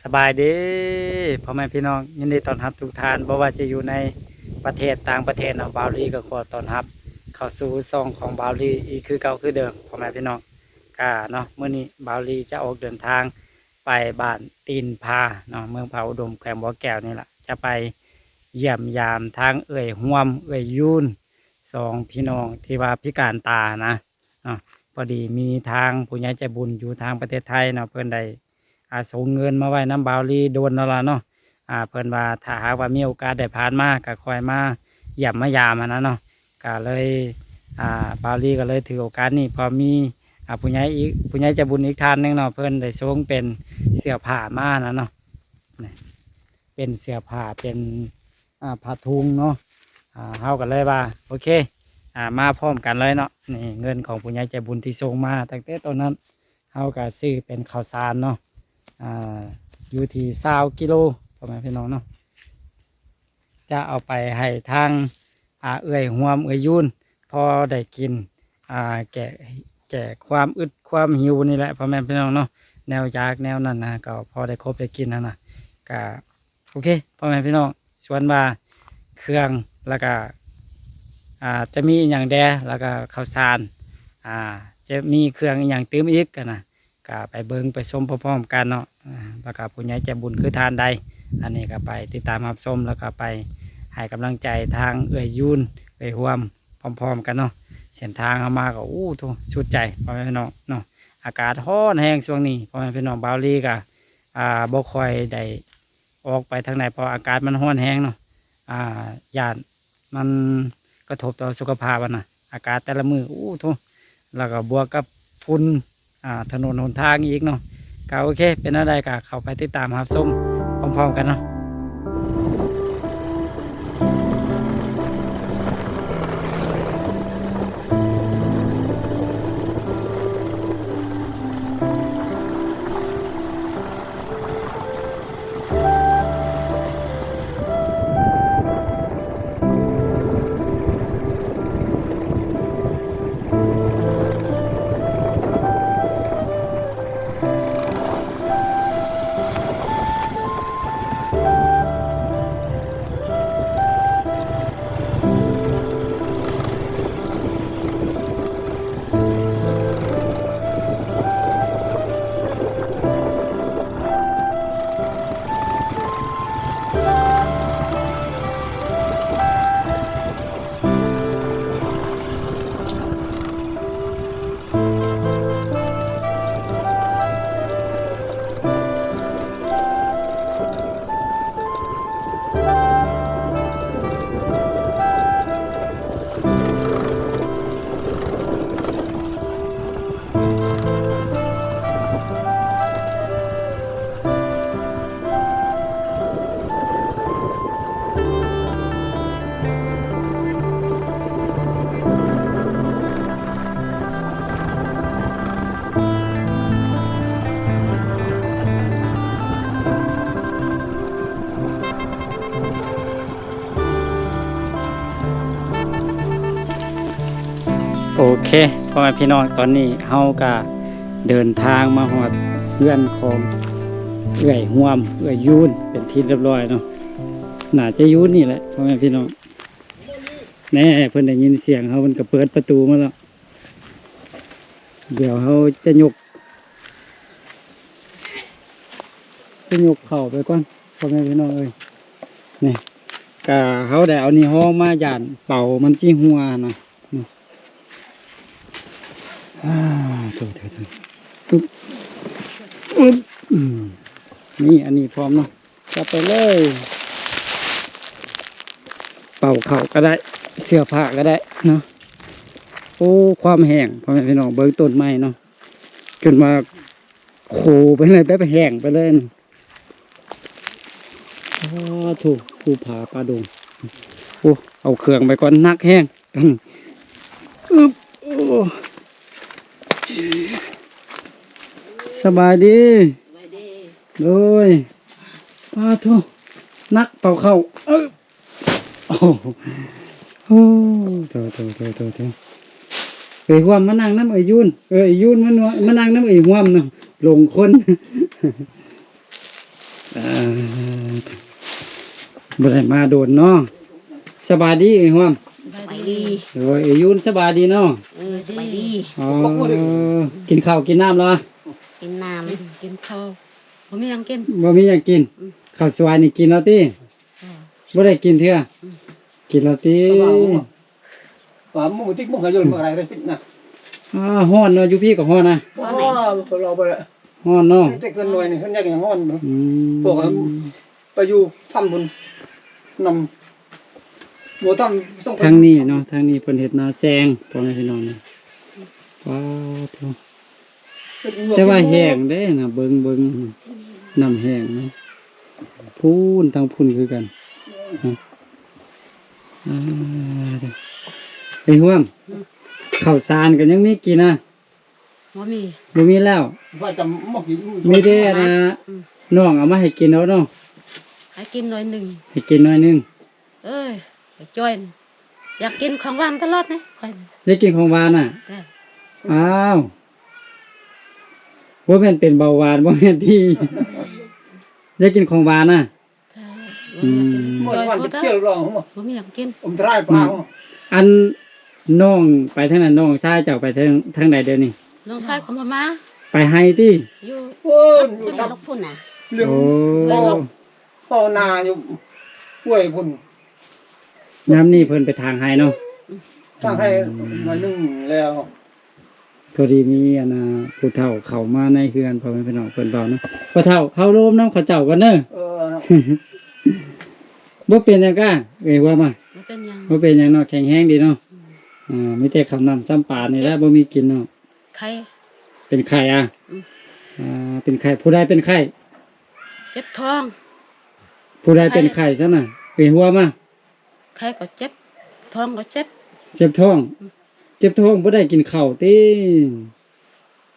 สบายดีพ่อแม่พี่น้องยินดีต้อนรับทุกท่านบ่ว่าจะอยู่ในประเทศต่างประเทศเนาะบาวลีก็ขอต้อนรับเข้าสู่ซองของบาวลีอีกคือเก่าคือเดิมพ่อแม่พี่น้องก็เนาะมื้อนี้บาวลีจะออกเดินทางไปบ้านตีนพาเนาะเมืองผาอุดมแขวงบ่อแก้วนี่แหละจะไปเยี่ยมยามทางห่วมยูนสองพี่น้องที่ว่าพิการตานะเนาะพอดีมีทางผู้ใหญ่ใจบุญอยู่ทางประเทศไทยเนาะเพิ่นได้ ส่งเงินมาไว้น้ำบาวลีโดนแล้วล่ะเนาะเพิ่นว่าถ้าหากว่ามีโอกาสได้ผ่านมาก็คอยมาเยี่ยมมายามนะเนาะก็เลยบาวลีก็เลยถือโอกาสนี้พอมีผู้ใหญ่ใจบุญอีกท่านหนึงเนาะเพิ่นได้ส่งเป็นเสื้อผ้ามานะเนาะนี่เป็นเสื้อผ้าเป็นผ้าทุงเนาะเฮากันเลยว่าโอเคมาพร้อมกันเลยเนาะนี่เงินของผู้ใหญ่ใจบุญที่ส่งมาตั้งแต่ตอนนั้นเฮาก็ซื้อเป็นข้าวสารเนาะ อยู่ที่20 กิโลพ่อแม่พี่น้องเนาะจะเอาไปให้ทางห่วมยุ่นพอได้กินแก่ความอึดความหิวนี่แหละพ่อแม่พี่น้องเนาะแนวยากแนวนั้นนะก็พอได้ครบได้กินนะก็โอเคพ่อแม่พี่น้องส่วนว่าเครื่องแล้วก็จะมีอย่างแดแล้วก็ข้าวสารจะมีเครื่องอย่างเติมอีกกันนะ ก็ไปเบิ้งไปชมพร้อมๆกันเนาะแล้วก็ผู้ใหญ่ใจบุญคือทานใดอันนี้ก็ไปติดตามรับชมแล้วก็ไปให้กำลังใจทางยุ่นห่วมพร้อมๆกันเนาะเส้นทางเข้ามาก็ทุกชุดใจพ่อแม่พี่น้องเนาะอากาศร้อนแห้งช่วงนี้พ่อแม่พี่น้องบาวลีก็บ่ค่อยได้ออกไปทางไหนเพราะอากาศมันร้อนแห้งเนาะย่านมันกระทบต่อสุขภาพนะอากาศแต่ละมือทุกแล้วก็บวกกับฝุ่น ถนนหนทางอีกเนาะก็โอเคเป็นอะไรก็เข้าไปติดตามครับส้มพร้อมๆกันเนาะโอเคพ่อแม่พี่น้องตอนนี้เฮาก็เดินทางมาหอดเพื่อนของห่วมยูนเป็นที่เรียบร้อยเนาะน่าจะยูนนี่แหละพ่อแม่พี่น้องแน่เพิ่นได้ยินเสียงเขาเพิ่นก็เปิดประตูมาแล้วเดี๋ยวเขาจะยกเข่าไปก่อนพ่อแม่พี่น้องเอ้ยนี่ก็เขาได้เอานี่ห้องมาย่านเป่ามันจี้หัวนะโถปึ๊บนี่อันนี้พร้อมเนาะจับไปเลยเป่าเข่าก็ได้เสื้อผ้าก็ได้เนาะความแห้งพ่อแม่พี่น้องเบิ้งต้นไม้เนาะจนมาโคไปเลยไปแห้งไปเลยถูกภูผาปลาดงเอาเครื่องไปก่อนนักแห้งกันสบายดีเลยปลาทูนักเป่าเข้าโอ้ห่วมมานั่งน้ำยุ่นยุ่นมันมานั่งน้ำห่วมเนาะหลงคน อ่าบ่ได้มาโดนเนาะสบายดีไอ้ห่วม ไปดี โอ้ยไอ้ยุนสบายดีเนาะ สบายดี อ๋อกินข้าวกินน้ำแล้ว กินน้ำกินข้าวบ่มีหยังกิน บ่มีหยังกินข้าวสวยนี่กินแล้วติบ่ได้กินเทื่อกินแล้วติ ว่าหมูติ๊กหมูขยนอะไรได้ปิดนะ ฮ้อนเนาะอยู่พี่ก็ฮ้อนนะ อ๋อเราไปละ ฮ้อนเนาะ แต่เกินหน่วยนี่เพิ่นอยากอย่างฮ้อน อืม พวกไปอยู่ทำบุญนำบ่ทำต้อง ทางนี้เนาะทางนี้เพิ่นเฮ็ดนาแซงพ่อแม่พี่น้องนี่ว้าวโธ่แต่ว่าแห้งเด้น่ะเบิ่งน้ำแห้งเนาะพูนทางพุ่นคือกันอ่าไอ้ห่วมข้าวสารก็ยังมีกินนะ บ่มี บ่มีแล้ว ว่าจะหมกอยู่ มีแต่นะน้องเอามาให้กินแล้วเนาะ ให้กินหน่อยหนึง ให้กินหน่อยหนึง เอ้ยไปจ้อยน่ะอยากกินของหวานตลอดนะค่อย ได้กินของหวานน่ะ แต่ อ้าวบ่แม่นเป็นเบาหวานบ่แม่นที่ ได้กินของหวานน่ะ ถ้าบ่อยากกิน หมด จ้อย วัน บ่ จะ ได้ เกี่ยวรองหมด บ่มีหยังกิน ตรายปลา อันน้องไปทางนั้นน้องชายเจ้าไปทางใดเดี๋ยวนี้ น้องชายของมา ไปให้ติ อยู่ โอ้ยอยู่ พุ่น ทับ ลูกพุ่นน่ะ เรื่อง โอ้ พ่อนาอยู่ห้วยพุ่น ยามนี้เพิ่นไปทางให้เนาะ ทางให้หน่อยนึงแล้ว พอดีมีอันน่ะผู้เฒ่าเข้ามาในเฮือนพ่อแม่พี่น้องเพิ่นเว้าเนาะพ่อเฒ่าเฮาโลมน้ำเขาเจ้ากันเด้อ บ่เป็นหยังกะเอ้ยว่ามา บ่เป็นหยัง บ่เป็นหยังเนาะแข็งแรงดีเนาะมีแต่ข้าวน้ำซ้ำปลานี่แหละบ่มีกินเนาะ ไข้ เป็นไข้อ่ะ อืม เป็นไข้ผู้ใดเป็นไข้ เจ็บท้อง ผู้ใดเป็นไข้ซะน่ะเป็นหัวมา ไข้ก็เจ็บท้องก็เจ็บ เจ็บท้อง เจ็บท้องบ่ได้กินข้าวติ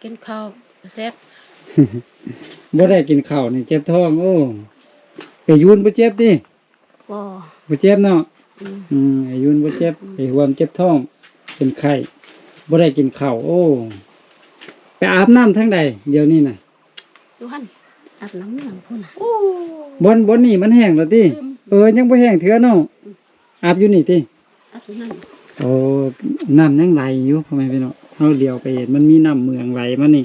กินข้าวแซ่บ บ่ได้กินข้าวนี่เจ็บท้องโอ้ไอ้ยุนบ่เจ็บติ บ่ บ่เจ็บเนาะ อืม ไอ้ยุนบ่เจ็บไอ้หัวมันเจ็บท้อง เป็นไข้บ่ได้กินข้าวโอ้ไปอาบน้ำทางใดเดี๋ยวนี้น่ะ อยู่หั่นอาบน้ำหยังพุ่นน่ะ บนนี่มันแห้งแล้วติยังบ่แห้งเถื่อเนาะอาบอยู่นี่ติ อาบนั่น โอ้น้ำยังไหลอยู่พ่อแม่พี่น้องเราเดียวไปเห็นมันมีน้ำเมืองไหลมานี่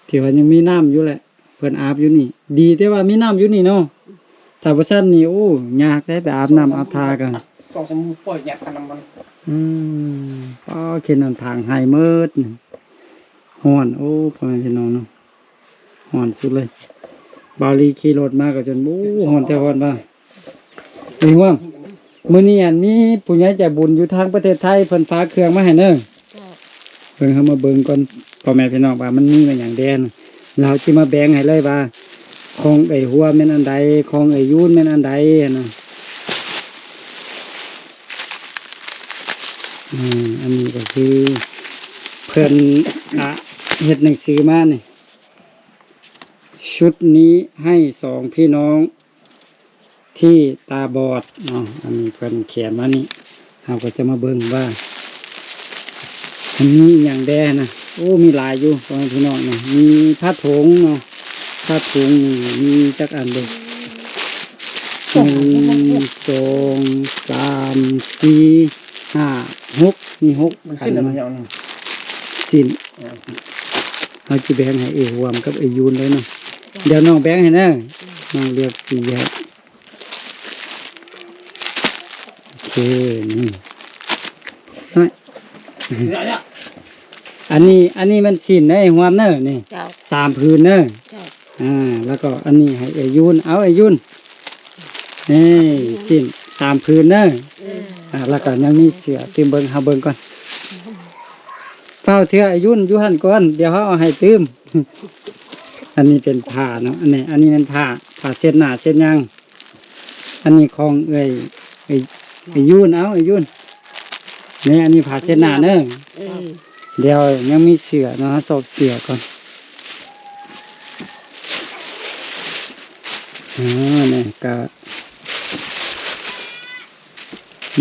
ที่ว่ายังมีน้ำอยู่แหละเพิ่นอาบอยู่นี่ ดีแต่ว่ามีน้ำอยู่นี่เนาะถ้าบ่ซั่นนี่โอ้ยากได้ไปอาบน้ำอาบทากัน ต้องสมุปล่อยแยกกันมัน ป้าเข็นนำทางให้เมิดนี่ฮ้อนโอ้พ่อแม่พี่น้องเนาะฮ้อนสุดเลยบาลีขี่รถมาก็จนบู้ฮ้อนแต่ฮ้อนว่าไอ้ว่ามื้อนี้อันมีผู้ใหญ่ใจบุญอยู่ทางประเทศไทยเพิ่นฝากเครื่องมาให้เด้อ ก็ เบิ่งเฮามาเบิ่งก่อนพ่อแม่พี่น้องว่ามันมีมาหยังแดนเราสิมาแบ่งให้เลยว่าของไอ้หัวแม่นอันใดของไอ้ยูนแม่นอันใดนะอันนี้ก็คือเพิ่นเฮ็ดหนังสือมานี่ชุดนี้ให้สองพี่น้องที่ตาบอดเนาะอันนี้เพิ่นเขียนมานี่เราก็จะมาเบิ่งว่าอันนี้อย่างแดนะโอ้มีหลายอยู่พ่อแม่พี่น้องนะมีผ้าถุงเนาะผ้าถุงนี่มีจักอันเด้1 2 3 4 5 6มี6 มัน อั สิ้น น อะไร เนาะ อย่างนึง สิ้นเอาจิแบงให้เอหวมกับไอยูนเลยเนาะเดี๋ยวน้องแบงให้นะน้องเลือกสีให้โอเคนี่น้อยอันนี้มันสิ้นนะไอหวมเนอะนี่ เจ้า 3 พื้นเนอะ เจ้า แล้วก็อันนี้ให้ไอยูนเอาไอยูนนี่สิ้น3 พื้นเนอะแล้วก็ยังมีเสือเติมเบิ่งหาเบิ่งก่อนเฝ้าเทื่ออายุนอยู่หั่นก่อนเดี๋ยวเขาเอาให้ตืม อันนี้เป็นผ้าเนาะอันนี้เป็นผ้าเส้นหน้าเส้นยางอันนี้ของเอ้ยยุนเอาไอ้ยุนนี่อันนี้ผ้าเส้นหน้าเนอะเดี๋ยวยังมีเสือเนาะสอบเสือก่อนนี่ก็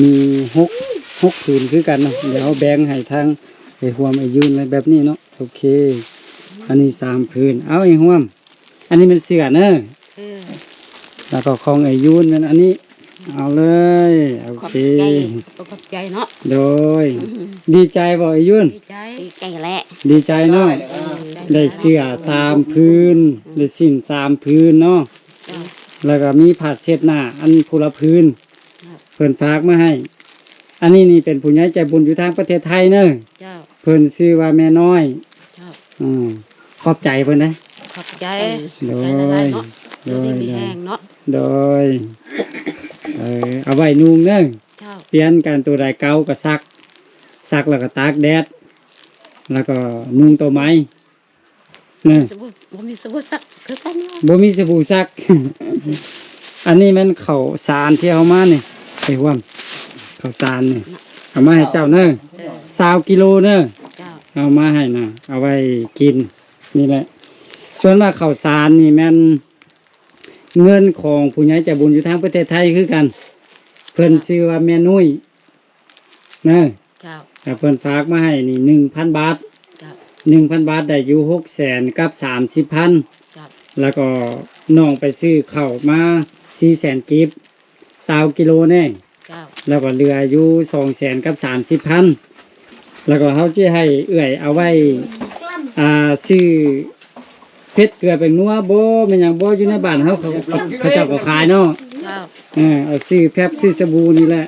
มีหกผืนคือกันเนาะเดี๋ยวแบ่งให้ทางไอ้ห่วมไอ้ยืนอะไรแบบนี้เนาะโอเคอันนี้3ผืนเอาไอ้ห่วมอันนี้เป็นเสือเนอะ แล้วก็ของไอ้ยูนนั่นอันนี้เอาเลยโอ ขอบ เค ใจขอบใจเนาะ โดยดีใจบ่ไอ้ยุน ดีใจแหละ ดีใจเนาะได้เสื้อ3พื้นได้สิ้น3พื้นเนาะ เจ้า แล้วก็มีผ้าเช็ดหน้าอันผู้ละพื้น ครับ เพิ่นฝากมาให้ อันนี้นี่เป็นผู้ใหญ่ใจบุญอยู่ทางประเทศไทยเนอะ เจ้า เพิ่นชื่อว่าแม่น้อย เจ้า ขอบใจเพิ่นนะ ขอบใจ โด ใจ ย ละลายเนาะ โด ดู ย ดีมีแห้งเนาะ โดยเอาไว้นุ่งเนอะ เจ้า เปลี่ยนการตัวใดเก่าก็ซักแล้วก็ตากแดดแล้วก็นุ่งตัวไม้เนอะ สบู่บ่มีสบู่สักคือกันเนาะ บ่มีสบู่ซัก อันนี้มันข้าวสารที่เอามานี่ไอ้ห่วมข้าวสารนี่เอามาให้เจ้าเนอะ เออ 20กิโลเนอะ เจ้า เอามาให้นะเอาไว้กินนี่แหละส่วนมากข้าวสารนี่แม่นเงินของผู้ใหญ่ใจบุญอยู่ทางประเทศไทยคือกัน เพิ่นชื่อว่าแม่นุ้ยเนอะ เจ้า แต่เพิ่นฝากมาให้นี่ 1,000 บาท เจ้า 1,000 บาทได้อยู่600,000กับ30,000 เจ้า แล้วก็น้องไปซื้อข้าวมา400,000กีบ20กิโลแน่ เจ้า แล้วก็เหลืออยู่200,000กับ30,000แล้วก็เฮาสิให้เอื้อยเอาไว้ซื้อเพชรเกลือเป็นนัวบ่แม่นหยังบ่อยู่ในบ้านเฮาเขาเจ้าก็ขายเนาะ เจ้า เอาซื้อแพบซื้อสบู่นี่แหละ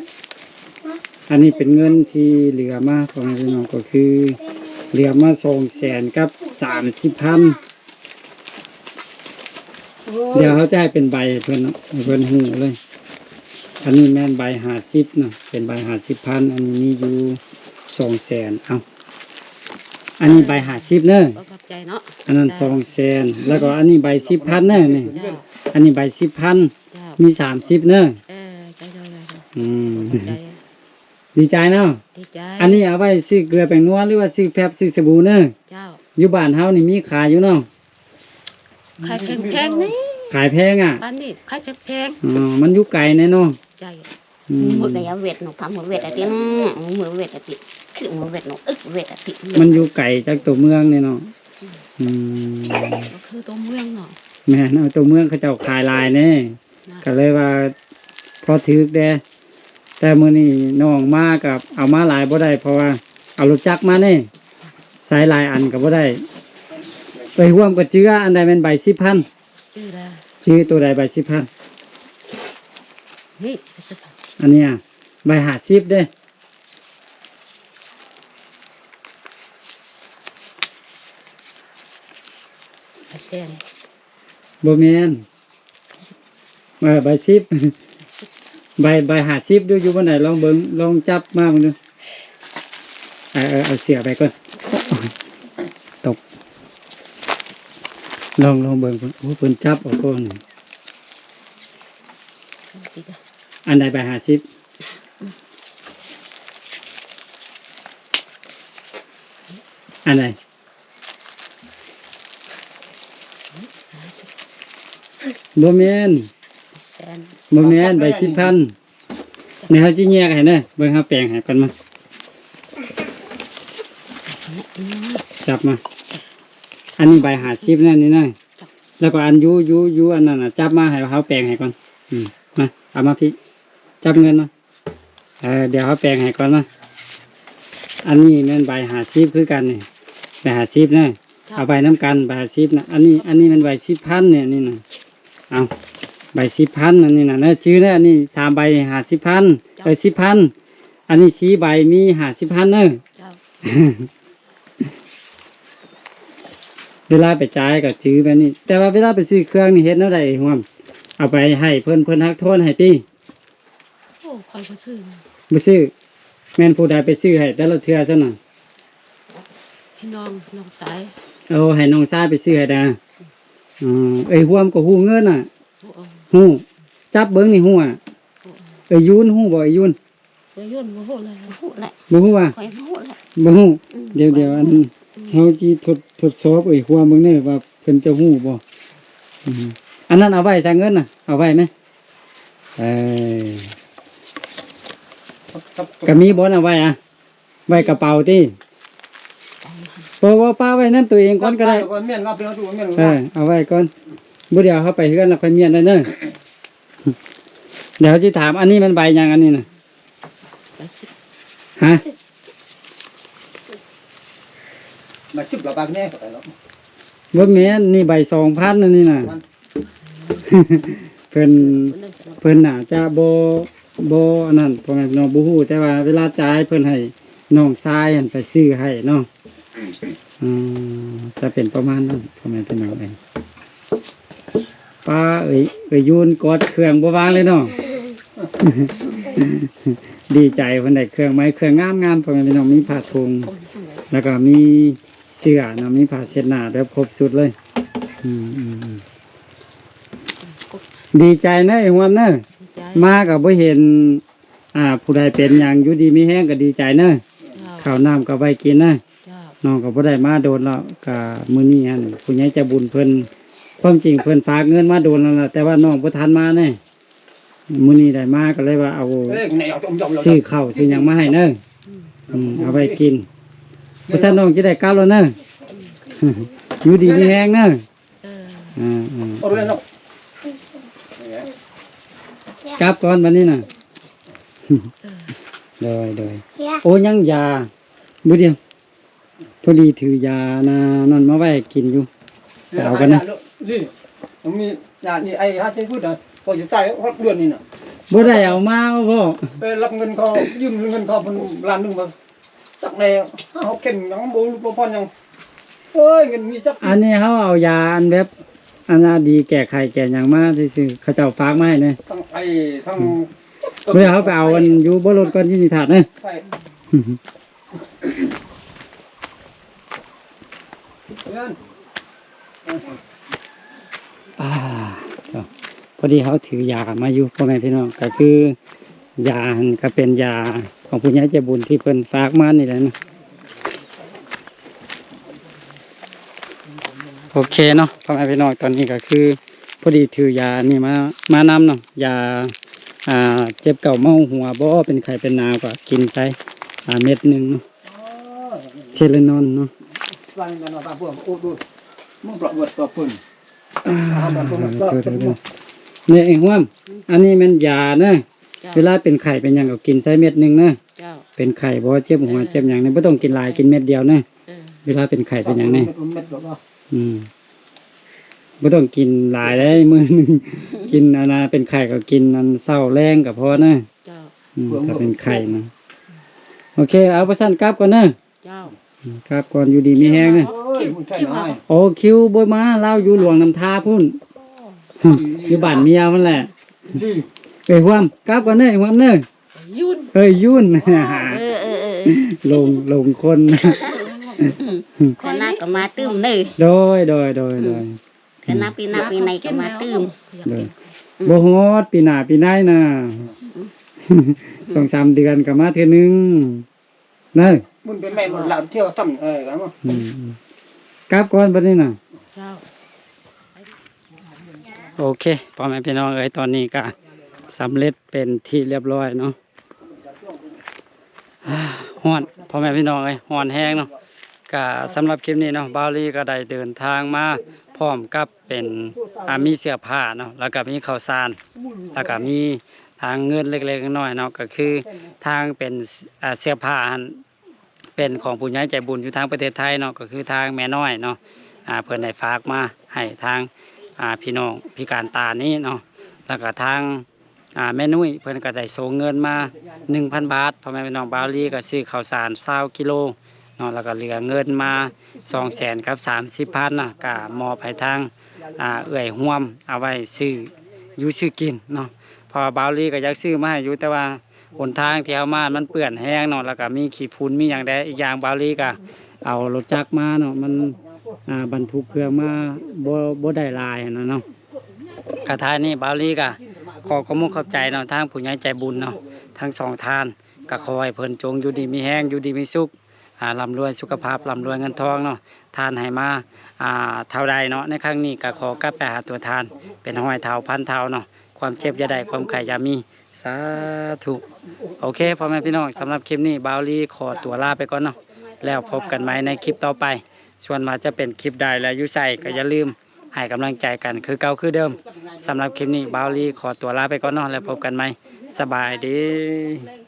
อันนี้เป็นเงินที่เหลือมาของพี่น้องก็คือเหลือมา200,000กับ30,000เดี๋ยวเขาจะให้เป็นใบให้เพิ่นเนาะให้เพิ่นหูเลย อันนี้แม่นใบ50นะเป็นใบ50,000อันนี้มีอยู่200,000เอาอันนี้ใบ50เด้อ ขอบใจเนาะ อันนั้น200,000แล้วก็อันนี้ใบ10,000เด้อนี่ เจ้า อันนี้ใบ10,000 เจ้า มี30เด้อ เจ้า อืม ใจ ดีใจเนาะ ดีใจ อันนี้เอาไว้ซื้อเกลือแป้งนัวหรือว่าซื้อแฟบซื้อสบู่เด้อ เจ้า อยู่บ้านเฮานี่มีขายอยู่เนาะ ขายแพงๆนี่ ขายแพงอ่ะ บ้านนี้ขายแพง มันอยู่ไกลแน่เนาะ ๆใจ อืม một cái áo Việt nó phạm một Việt là tiếng một Việt là tiếng một Việt nó ức Việt là tiếng มันอยู่ไกลจากตัวเมืองนี่เนาะอืม ก็คือตัวเมืองเนาะ แม่นเอาตัวเมืองเขาเจ้าขายหลายแน่ นะ ก็เลยว่าพอถือแดแต่มื้อนี้น้องมากับเอามาหลายบ่ได้เพราะว่าเอารถจักรมาแน่สายหลายอันก็บ่ได้ไปร่วมกับเจืออันใดแม่นใบ10,000 ชื่ออะไร ชื่อตัวใดใบ10,000 นี่สิบ อันเนี้ยใบ50เด้ เซน บ่แม่นใบ10 ใบ50ดูอยู่บนไหนลองเบิ่งลองจับมาเบิ่งดูเอาเสียไปก่อนตกลองเบิ่งเพิ่นโอ้เพิ่นจับเอาก่อนนี่อันใดใบ50อันใดบ่แม่น เซน บ่แม่นใบ10,000นี่เฮาสิแยกให้นะเบิ่งเฮาแปลงให้ก่อนมาจับมา อันนี้ใบ50นั่นนี่นะแล้วก็อันยูอันนั้นน่ะจับมาให้เฮาแปลงให้ก่อนมาเอามาพี่จับเงินมาเดี๋ยวเฮาแปลงให้ก่อนนะอันนี้แม่นใบ50คือกันนี่ใบ50นะเอาใบน้ำกันใบ50นะอันนี้มันใบ10,000เนี่ยนี่น่ะเอาใบ10,000อันนี้น่ะเด้อชื่อเด้ออันนี้3ใบ50,00010,000อันนี้4ใบมี50,000เด้อ เจ้า เวลาไปจ่ายก็ซื้อไปนี่แต่ว่าเวลาไปซื้อเครื่องนี่เฮ็ดแนวใดห่วมเอาไปให้เพิ่นฮักโทษให้ติ โอ้คอยก็ซื้อ บ่ซื้อแม่นผู้ใดไปซื้อให้แต่ละเทื่อซั่นน่ะ พี่น้องสาย เอาให้น้องชายไปซื้อให้ดาห่วมก็ฮู้เงินน่ะ โอ้ ฮู้จับเบิ่งนี่ฮู้อ่ะยูนฮู้บ่ยูน ก็ย่นโมโหเลย hụ lại บ่ฮู้ว่า phải hụ lại บ่ฮู้เดี๋ยวอันเฮาสิทดสอบห่วมเบิ่งเด้อว่าเพิ่นจะฮู้บ่อันนั้นเอาไว้ใส่เงินน่ะเอาไว้ไหมก็มีบ่เอาไว้อะไว้กระเป๋าติบ่ป้าไว้นั่นตัวเองก่อนก็ได้ ก่อนเมียนรับไปเอาตัวเมียน เอาไว้ก่อนบ่เดี๋ยวเฮาไปเฮือนแล้วค่อยเมียนได้เด้อ เดี๋ยวจะถามอันนี้มันใบยังอันนี้นะ ไปสิ ฮะ มาชิบกับบางแน่ก็ได้เนาะ ว่าแม่นนี่ใบ2,000อันนี้นะเพิ่น เริ่มจะ เพิ่นน่าจะบ่อันนั้นพ่อแม่พี่น้องบ่ฮู้แต่ว่าเวลาจ่ายเพิ่นให้น้องชายหั่นไปซื้อให้เนาะจะเป็นประมาณนั้นพ่อแม่พี่น้องเองป้าเอ้ยยูนกดเครื่องบ่วางเลยเนาะ ดีใจเพิ่นได้เครื่องไม้เครื่องงามๆพ่อแม่พี่น้องมีผ้าถุง ผมช่วย แล้วก็มีเสื้อเนาะมีผ้าเช็ดหน้าแบบครบสุดเลยอืมดีใจเนอะไอ้หวมเนอะ ใจ มากับบ่เห็นผู้ใดเป็นหยังอยู่ดีมีแห้งก็ดีใจเนอะ เจ้า ข้าวน้ำก็ไว้กินนะ เจ้า น้องก็บ่ได้มาโดนแล้วก็มื้อนี้หั่นผู้ใหญ่ใจะบุญเพิ่นความจริงเพิ่นฝากเงินมาโดนแล้วล่ะแต่ว่าน้องบ่ทันมาแน่มื้อนี้ได้มาก็เลยว่าเอา เอ้ยไหนเอาจอมๆ ซื้อข้าวซื้อหยังมาให้เนอะเอาไว้กินเพราะฉะนั้นน้องจะได้กลับแล้วเนอะ อยู่ดีมีแห้งเนอะ เออ เอาเลยเนาะ กลับก่อนวันนี้น่ะ โดยโอ้ยังยาบุเดียวพอดีถือยานะนั่นมาไว้ให้กินอยู่เอากันนะ นี่มันมีญาตินี่ไอ้ฮะใช้พูดอ่ะพอจะตายฮอดเดือนนี่น่ะ บ่ได้เอามาพ่อ ไปรับเงินเขายืมเงินเขาเป็นล้านหนึงมาสักแนวเขาเข็นยังบ่รู้บ่พอยังเอ้ยเงินมีจัก อันนี้เขาเอายาอันแบบอันน่ะดีแก้ไขแก้หยังมาซื่อๆเขาเจ้าฝากมาให้เนี่ย ทั้งไอ้ทั้ง เพื่อเขาไปเอาอันอยู่บ่รถก่อนที่นิทานเด้อ ไปเงิน ก็พอดีเขาถือยามาอยู่พ่อแม่พี่น้องก็คือยาหั่นก็เป็นยาของผู้ใหญ่ใจบุญที่เพิ่นฝากมานี่แหละนะโอเคเนาะพ่อแม่พี่น้องตอนนี้ก็คือพอดีถือยานี่มานำเนาะยาเจ็บเก่าเมาหัวบ่เป็นไข้เป็นหนาวก็กินใส่เม็ดหนึงเนาะเชลนอนเนาะ วันนั้นว่าพวกโอ้ดูมึงปลอกเบิดปลอกปืน เนี่ยเองว่าอันนี้มันยาเนอะ เจ้า เวลาเป็นไข้เป็นหยังก็กินใส่เม็ดหนึงเนอะ เจ้า เป็นไข้บ่เจ็บหัวเจ็บหยังเนี่ยบ่ต้องกินหลายกินเม็ดเดียวเนอะ เออ เวลาเป็นไข้เป็นหยังเนี่ย เม็ดบอกว่า บ่ต้องกินหลายได้มื้อหนึง กินอันน่ะเป็นไข้ก็กินอันเช้าแรงก็พอเนอะ เจ้า ถ้าเป็นไข้นะโอเคเอาไปสั่นกลับก่อนเนอะ เจ้า ครับก่อนอยู่ดีมีแฮงเนอะ เอ้ยมึงใช่ไหม โอ้คิวบ่มาเล่าอยู่หลวงน้ำทาพุ่น อยู่บ้านเมียมันแหละ ดี เอ้ยหวมกลับก่อนเนอะไอ้หวมเนอะ ยุ่น เอ้ยยุ่น ลงคน คณะก็มาตื้มเลย โดย คณะปีหน้าปีในก็มาตื้ม โดยบ่ฮอดปีหน้าปีไหนน่ะ 2-3 เดือนก็มาเทื่อนึงเนอะ มึงเป็นแม่หมดแล้วเที่ยวตั้มกันมั้ง กลับก่อนบัดนี้น่ะ เจ้า โอเคพ่อแม่พี่น้องเอ้ยตอนนี้ก็สำเร็จเป็นที่เรียบร้อยเนาะ ฮ้อนพ่อแม่พี่น้องเอ้ยฮ้อนแห้งเนาะก็สำหรับคลิปนี้เนาะบาวลีก็ได้เดินทางมาพร้อมกับเป็นมีเสื้อผ้าเนาะแล้วก็มีข้าวสารแล้วก็มีทางเงินเล็กๆน้อยๆเนาะก็คือทางเป็นเสื้อผ้าหั่นเป็นของผู้ใหญ่ใจบุญอยู่ทางประเทศไทยเนาะก็คือทางแม่น้อยเนาะเพิ่นได้ฝากมาให้ทางพี่น้องพิการตานี้เนาะแล้วก็ทางแม่นุ้ยเพิ่นก็ได้ส่งเงินมา 1,000 บาทพ่อแม่พี่น้องบาวลีก็ซื้อข้าวสาร20กิโลเนาะแล้วก็เหลือเงินมา200,000กับ30,000นะก็มอบให้ทางเอื้อยห่วมเอาไว้ซื้ออยู่ซื้อกินเนาะเพอบาวลีก็อยากซื้อมาให้อยู่แต่ว่าหนทางที่เอามามันเปื้อนแห้งเนาะแล้วก็มีขี้ฝุ่นมีหยังใดอีกอย่างบาวลีก็เอารถจักรมาเนาะมันบรรทุกเครื่องมาบ่ได้หลายเนาะกระทายนี้บาวลีก็ขอขอบคุณขอบใจเนาะทางผู้ใหญ่ใจบุญเนาะทั้งสองท่านก็ขอให้เพิ่นจงอยู่ดีมีแห้งอยู่ดีมีสุขร่ำรวยสุขภาพร่ำรวยเงินทองเนาะทานให้มาเท่าใดเนาะในครั้งนี้ก็ขอกลับไปหาตัวทานเป็นห้อยเท่าพันเท่าเนาะความเจ็บอย่าได้ความไข่อย่ามีสาธุโอเคพ่อแม่พี่น้องสำหรับคลิปนี้บาวลีขอตัวลาไปก่อนเนาะแล้วพบกันใหม่ในคลิปต่อไปส่วนมาจะเป็นคลิปใดและอยุใส่ก็อย่าลืมให้กำลังใจกันคือเก่าคือเดิม สำหรับคลิปนี้บาวลีขอตัวลาไปก่อนเนาะแล้วพบกันใหม่สบายดี